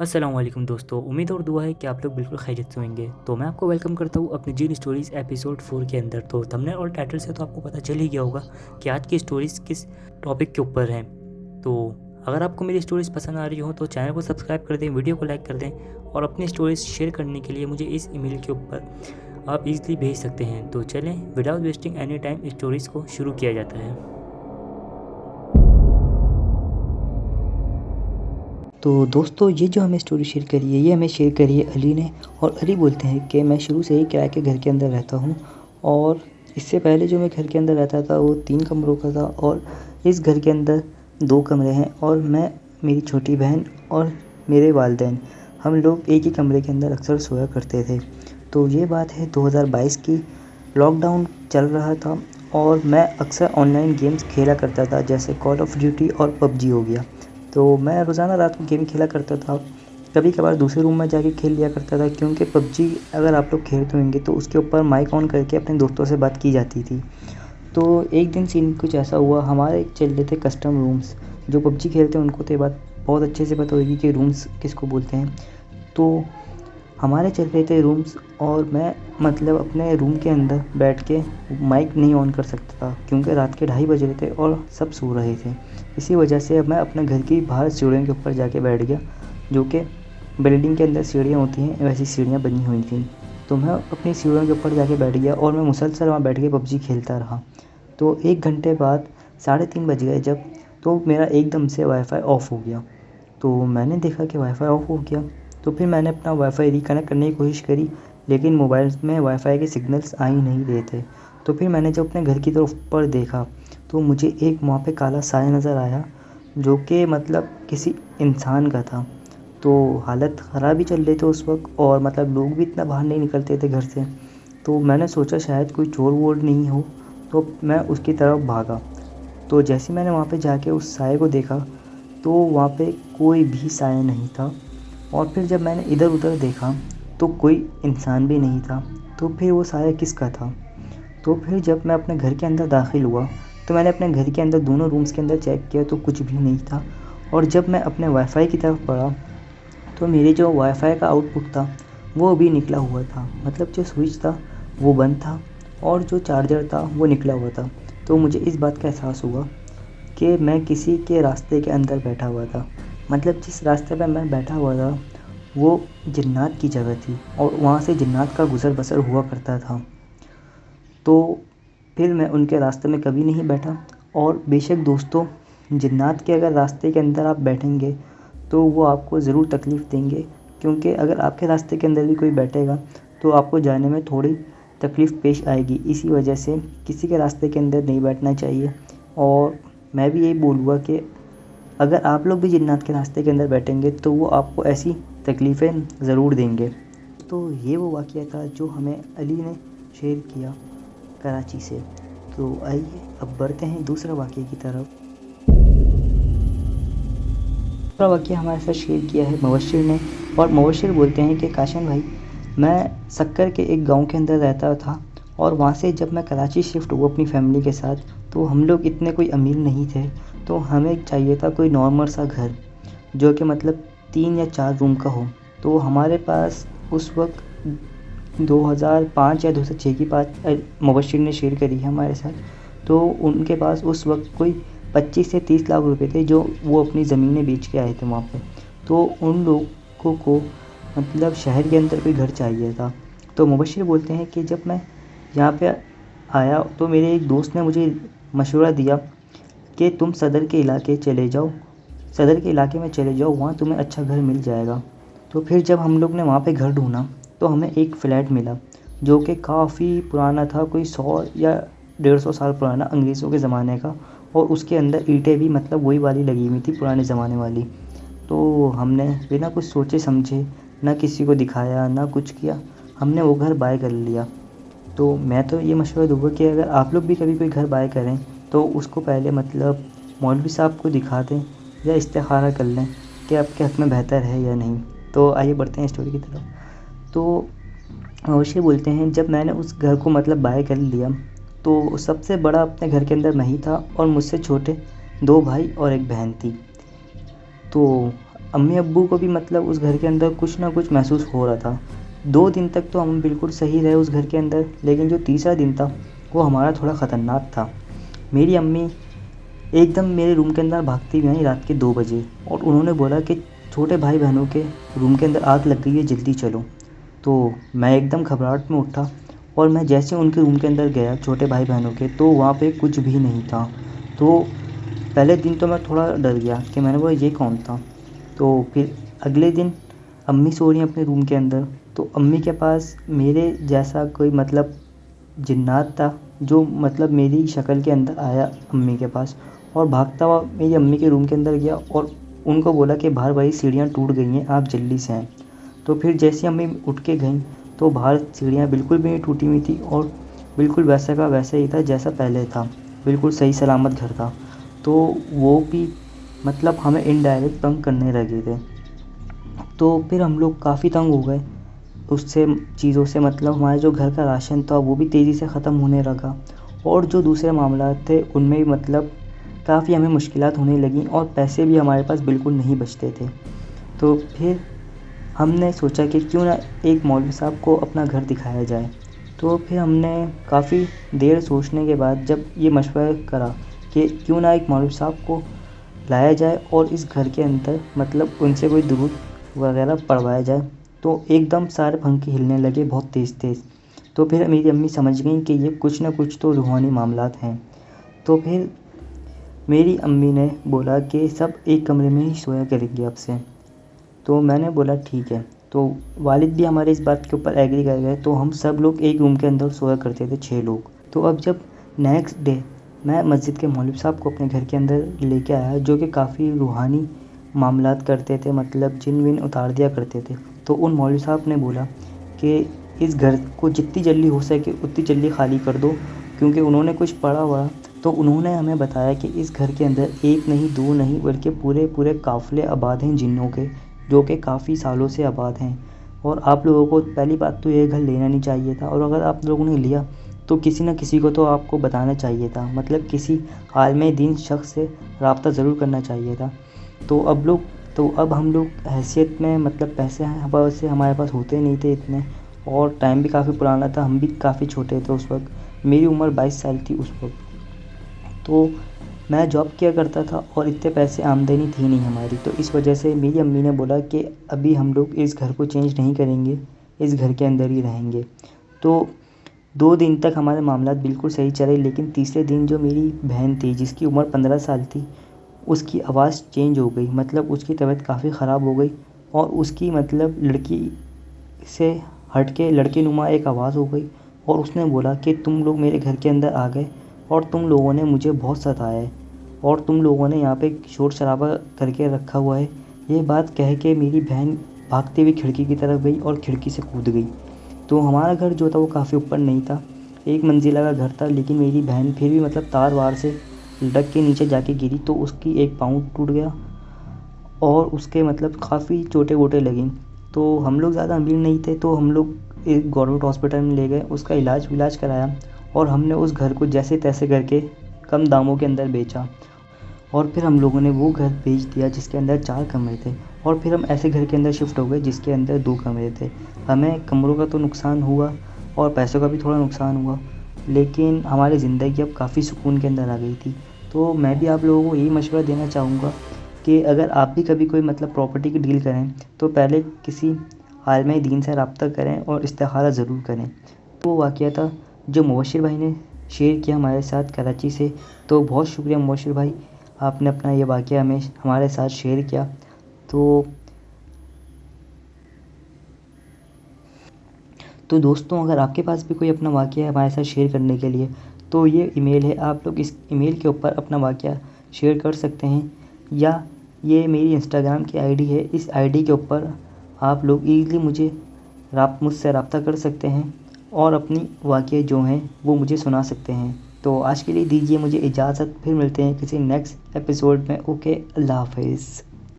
अस्सलाम वालेकुम दोस्तों, उम्मीद और दुआ है कि आप लोग बिल्कुल खैरियत से होंगे। तो मैं आपको वेलकम करता हूँ अपनी जीन स्टोरीज़ एपिसोड 4 के अंदर। तो थंबनेल और टाइटल से तो आपको पता चल ही गया होगा कि आज की स्टोरीज़ किस टॉपिक के ऊपर हैं। तो अगर आपको मेरी स्टोरीज़ पसंद आ रही हो तो चैनल को सब्सक्राइब कर दें, वीडियो को लाइक कर दें और अपनी स्टोरीज़ शेयर करने के लिए मुझे इस ईमेल के ऊपर आप इजीली भेज सकते हैं। तो चलें without wasting any time stories को शुरू किया जाता है। तो दोस्तों, ये जो हमें स्टोरी शेयर करी है, ये हमें शेयर करी है अली ने। और अली बोलते हैं कि मैं शुरू से ही किराए के घर के अंदर रहता हूँ और इससे पहले जो मैं घर के अंदर रहता था वो 3 कमरों का था और इस घर के अंदर 2 कमरे हैं और मैं, मेरी छोटी बहन और मेरे वालिदैन, हम लोग एक ही कमरे के अंदर अक्सर सोया करते थे। तो ये बात है 2022 की। लॉकडाउन चल रहा था और मैं अक्सर ऑनलाइन गेम्स खेला करता था, जैसे कॉल ऑफ ड्यूटी और पबजी हो गया। तो मैं रोज़ाना रात को गेम खेला करता था। कभी कभार दूसरे रूम में जाके खेल लिया करता था, क्योंकि पबजी अगर आप लोग खेलते होंगे तो उसके ऊपर माइक ऑन करके अपने दोस्तों से बात की जाती थी। तो एक दिन सीन कुछ ऐसा हुआ, हमारे चल रहे थे कस्टम रूम्स। जो पबजी खेलते हैं उनको तो ये बात बहुत अच्छे से पता होगी कि रूम्स किसको बोलते हैं। तो हमारे चल रहे थे रूम्स और मैं मतलब अपने रूम के अंदर बैठ के माइक नहीं ऑन कर सकता था, क्योंकि रात के 2:30 बज रहे थे और सब सो रहे थे। इसी वजह से मैं अपने घर की बाहर सीढ़ियों के ऊपर जाके बैठ गया, जो कि बिल्डिंग के अंदर सीढ़ियाँ होती हैं वैसी सीढ़ियाँ बनी हुई थी। तो मैं अपनी सीढ़ियों के ऊपर जाके बैठ गया और मैं मुसलसल वहाँ बैठ के पबजी खेलता रहा। तो 1 घंटे बाद 3:30 बज गए जब, तो मेरा एकदम से वाईफ़ाई ऑफ़ हो गया। तो मैंने देखा कि वाईफ़ाई ऑफ़ हो गया। तो फिर मैंने अपना वाईफ़ाई रिकनेक्ट करने की कोशिश करी, लेकिन मोबाइल में वाईफ़ाई के सिग्नल्स आ ही नहीं रहे थे। तो फिर मैंने जब अपने घर की तरफ ऊपर देखा तो मुझे एक वहाँ पे काला साया नज़र आया, जो कि मतलब किसी इंसान का था। तो हालत ख़राब ही चल रही थी उस वक़्त और मतलब लोग भी इतना बाहर नहीं निकलते थे घर से। तो मैंने सोचा शायद कोई चोर वोर नहीं हो, तो मैं उसकी तरफ भागा। तो जैसे मैंने वहाँ पे जाके उस साये को देखा तो वहाँ पे कोई भी साया नहीं था। और फिर जब मैंने इधर-उधर देखा तो कोई इंसान भी नहीं था। तो फिर वो साया किसका था? तो फिर जब मैं अपने घर के अंदर दाखिल हुआ तो मैंने अपने घर के अंदर दोनों रूम्स के अंदर चेक किया तो कुछ भी नहीं था। और जब मैं अपने वाईफ़ाई की तरफ बढ़ा तो मेरे जो वाईफ़ाई का आउटपुट था वो भी निकला हुआ था, मतलब जो स्विच था वो बंद था और जो चार्जर था वो निकला हुआ था। तो मुझे इस बात का एहसास हुआ कि मैं किसी के रास्ते के अंदर बैठा हुआ था। मतलब जिस रास्ते पे मैं बैठा हुआ था वो जिन्नात की जगह थी और वहाँ से जिन्नात का गुज़र बसर हुआ करता था। तो फिर मैं उनके रास्ते में कभी नहीं बैठा। और बेशक दोस्तों, जिन्नात के अगर रास्ते के अंदर आप बैठेंगे तो वो आपको ज़रूर तकलीफ़ देंगे, क्योंकि अगर आपके रास्ते के अंदर भी कोई बैठेगा तो आपको जाने में थोड़ी तकलीफ़ पेश आएगी। इसी वजह से किसी के रास्ते के अंदर नहीं बैठना चाहिए। और मैं भी यही बोलूँगा कि अगर आप लोग भी जिन्नात के रास्ते के अंदर बैठेंगे तो वो आपको ऐसी तकलीफ़ें ज़रूर देंगे। तो ये वो वाक़या था जो हमें अली ने शेयर किया कराची से। तो आइए अब बढ़ते हैं दूसरा वाक़ये की तरफ। दूसरा वाक़या हमारे साथ शेयर किया है मुबश्शिर ने। और मुबश्शिर बोलते हैं कि काशिम भाई, मैं सक्कर के एक गांव के अंदर रहता था और वहाँ से जब मैं कराची शिफ्ट हुआ अपनी फ़ैमिली के साथ, तो हम लोग इतने कोई अमीर नहीं थे। तो हमें चाहिए था कोई नॉर्मल सा घर, जो कि मतलब 3 या 4 रूम का हो। तो हमारे पास उस वक्त 2005 या 2006 की बात मुबश्शिर ने शेयर करी है हमारे साथ। तो उनके पास उस वक्त कोई 25 से 30 लाख रुपए थे जो वो अपनी ज़मीनें बेच के आए थे वहाँ पे। तो उन लोगों को मतलब शहर के अंदर कोई घर चाहिए था। तो मुबश्शिर बोलते हैं कि जब मैं यहाँ पे आया तो मेरे एक दोस्त ने मुझे मशवरा दिया कि तुम सदर के इलाके चले जाओ, सदर के इलाके में चले जाओ, वहाँ तुम्हें अच्छा घर मिल जाएगा। तो फिर जब हम लोग ने वहाँ पे घर ढूंढा तो हमें एक फ़्लैट मिला, जो कि काफ़ी पुराना था, कोई 100 या 150 साल पुराना, अंग्रेज़ों के ज़माने का। और उसके अंदर ईंटें भी मतलब वही वाली लगी हुई थी, पुराने ज़माने वाली। तो हमने बिना कुछ सोचे समझे, ना किसी को दिखाया ना कुछ किया, हमने वो घर बाय कर लिया। तो मैं तो ये मशवरा दूँगा कि अगर आप लोग भी कभी कोई घर बाय करें तो उसको पहले मतलब मौलवी साहब को दिखा दें या इस्तिखारा कर लें कि आपके हक़ में बेहतर है या नहीं। तो आइए बढ़ते हैं स्टोरी की तरफ। तो अवश्य बोलते हैं, जब मैंने उस घर को मतलब बाय कर लिया तो सबसे बड़ा अपने घर के अंदर मैं ही था और मुझसे छोटे 2 भाई और 1 बहन थी। तो امی ابو کو بھی مطلب اس گھر کے اندر کچھ نہ کچھ محسوس ہو رہا تھا. 2 دن تک تو ہم بالکل صحیح رہے اس گھر کے اندر, لیکن جو تیسرا دن تھا وہ ہمارا تھوڑا خطرناک تھا. میری امی ایک دم میرے روم کے اندر بھاگتی ہوئی آئیں رات کے 2 بجے, اور انہوں نے بولا کہ چھوٹے بھائی بہنوں کے روم کے اندر آگ لگ گئی ہے, جلدی چلو. تو میں ایک دم گھبراہٹ میں اٹھا, اور میں جیسے ان کے روم کے اندر گیا چھوٹے بھائی بہنوں کے, تو وہاں پہ کچھ بھی نہیں تھا. تو پہلے دن تو میں تھوڑا ڈر گیا کہ میں نے بولا یہ کون تھا. تو پھر اگلے دن امی سو رہی ہیں اپنے روم کے اندر, تو امی کے پاس میرے جیسا کوئی مطلب جنات تھا, جو مطلب میری شکل کے اندر آیا امی کے پاس, اور بھاگتا ہوا میری امی کے روم کے اندر گیا, اور ان کو بولا کہ باہر بھائی سیڑھیاں ٹوٹ گئی ہیں, آپ جلدی سے آئیں. تو پھر جیسے امی اٹھ کے گئیں تو باہر سیڑھیاں بالکل بھی نہیں ٹوٹی ہوئی تھی, اور بالکل ویسا کا ویسا ہی تھا جیسا پہلے تھا, بالکل صحیح سلامت گھر تھا. تو وہ بھی مطلب ہمیں انڈائریکٹ تنگ کرنے لگے تھے. تو پھر ہم لوگ کافی تنگ ہو گئے اس سے چیزوں سے, مطلب ہمارے جو گھر کا راشن تھا وہ بھی تیزی سے ختم ہونے لگا, اور جو دوسرے معاملات تھے ان میں مطلب کافی ہمیں مشکلات ہونے لگیں, اور پیسے بھی ہمارے پاس بالکل نہیں بچتے تھے. تو پھر ہم نے سوچا کہ کیوں نہ ایک مولوی صاحب کو اپنا گھر دکھایا جائے. تو پھر ہم نے کافی دیر سوچنے کے بعد جب یہ مشورہ کرا کہ کیوں نہ ایک مولوی صاحب کو لایا جائے اور اس گھر کے اندر مطلب ان سے کوئی درود وغیرہ پڑھوایا جائے, تو ایک دم سارے پنکھے ہلنے لگے بہت تیز تیز. تو پھر میری امی سمجھ گئیں کہ یہ کچھ نہ کچھ تو روحانی معاملات ہیں. تو پھر میری امی نے بولا کہ سب ایک کمرے میں ہی سویا کریں گے اب سے. تو میں نے بولا ٹھیک ہے. تو والد بھی ہمارے اس بات کے اوپر ایگری کر گئے, تو ہم سب لوگ ایک روم کے اندر سویا کرتے تھے 6 لوگ. تو اب جب نیکسٹ ڈے میں مسجد کے مولوی صاحب کو اپنے گھر کے اندر لے کے آیا, جو کہ کافی روحانی معاملات کرتے تھے, مطلب جن ون اتار دیا کرتے تھے, تو ان مولوی صاحب نے بولا کہ اس گھر کو جتنی جلدی ہو سکے اتنی جلدی خالی کر دو, کیونکہ انہوں نے کچھ پڑھا ہوا. تو انہوں نے ہمیں بتایا کہ اس گھر کے اندر ایک نہیں 2 نہیں بلکہ پورے قافلے آباد ہیں جنوں کے, جو کہ کافی سالوں سے آباد ہیں, اور آپ لوگوں کو پہلی بات تو یہ گھر لینا نہیں چاہیے تھا, اور اگر آپ لوگوں نے لیا تو کسی نہ کسی کو تو آپ کو بتانا چاہیے تھا, مطلب کسی عالم دین شخص سے رابطہ ضرور کرنا چاہیے تھا. تو اب ہم لوگ حیثیت میں مطلب پیسے سے ہمارے پاس ہوتے نہیں تھے اتنے, اور ٹائم بھی کافی پرانا تھا, ہم بھی کافی چھوٹے تھے اس وقت, میری عمر 22 سال تھی اس وقت. تو میں جاب کیا کرتا تھا اور اتنے پیسے آمدنی تھی نہیں ہماری, تو اس وجہ سے میری امی نے بولا کہ ابھی ہم لوگ اس گھر کو چینج نہیں کریں گے, اس گھر کے اندر ہی رہیں گے. تو 2 دن تک ہمارے معاملات بالکل صحیح چلے, لیکن تیسرے دن جو میری بہن تھی جس کی عمر 15 سال تھی, اس کی آواز چینج ہو گئی, مطلب اس کی طبیعت کافی خراب ہو گئی, اور اس کی مطلب لڑکی سے ہٹ کے لڑکی نما ایک آواز ہو گئی, اور اس نے بولا کہ تم لوگ میرے گھر کے اندر آ گئے اور تم لوگوں نے مجھے بہت ستایا ہے, اور تم لوگوں نے یہاں پہ شور شرابہ کر کے رکھا ہوا ہے. یہ بات کہہ کے میری بہن بھاگتے ہوئی کھڑکی کی طرف گئی اور کھڑکی سے کود گئی. تو ہمارا گھر جو تھا وہ کافی اوپر نہیں تھا, 1 منزلہ کا گھر تھا, لیکن میری بہن پھر بھی مطلب تار وار سے لٹک کے نیچے جا کے گری, تو اس کی ایک پاؤں ٹوٹ گیا, اور اس کے مطلب کافی چوٹیں ووٹیں لگیں. تو ہم لوگ زیادہ امیر نہیں تھے, تو ہم لوگ ایک گورنمنٹ ہاسپٹل میں لے گئے, اس کا علاج کرایا, اور ہم نے اس گھر کو جیسے تیسے کر کے کم داموں کے اندر بیچا, اور پھر ہم لوگوں نے وہ گھر بیچ دیا جس کے اندر 4 کمرے تھے, اور پھر ہم ایسے گھر کے اندر شفٹ ہو گئے جس کے اندر 2 کمرے تھے. ہمیں کمروں کا تو نقصان ہوا اور پیسوں کا بھی تھوڑا نقصان ہوا, لیکن ہماری زندگی اب کافی سکون کے اندر آ گئی تھی. تو میں بھی آپ لوگوں کو یہی مشورہ دینا چاہوں گا کہ اگر آپ بھی کبھی کوئی مطلب پراپرٹی کی ڈیل کریں تو پہلے کسی عالم دین سے رابطہ کریں اور استخارہ ضرور کریں. تو وہ واقعہ تھا جو مبشر بھائی نے شیئر کیا ہمارے ساتھ کراچی سے. تو بہت شکریہ مبشر بھائی, آپ نے اپنا یہ واقعہ ہمارے ساتھ شیئر کیا. تو دوستوں, اگر آپ کے پاس بھی کوئی اپنا واقعہ ہے ہمارے ساتھ شیئر کرنے کے لیے, تو یہ ای میل ہے, آپ لوگ اس ای میل کے اوپر اپنا واقعہ شیئر کر سکتے ہیں, یا یہ میری انسٹاگرام کی آئی ڈی ہے, اس آئی ڈی کے اوپر آپ لوگ ایزلی مجھ سے رابطہ کر سکتے ہیں, اور اپنی واقعے جو ہیں وہ مجھے سنا سکتے ہیں. تو آج کے لیے دیجیے مجھے اجازت, پھر ملتے ہیں کسی نیکسٹ ایپیسوڈ میں. اوکے, اللہ حافظ.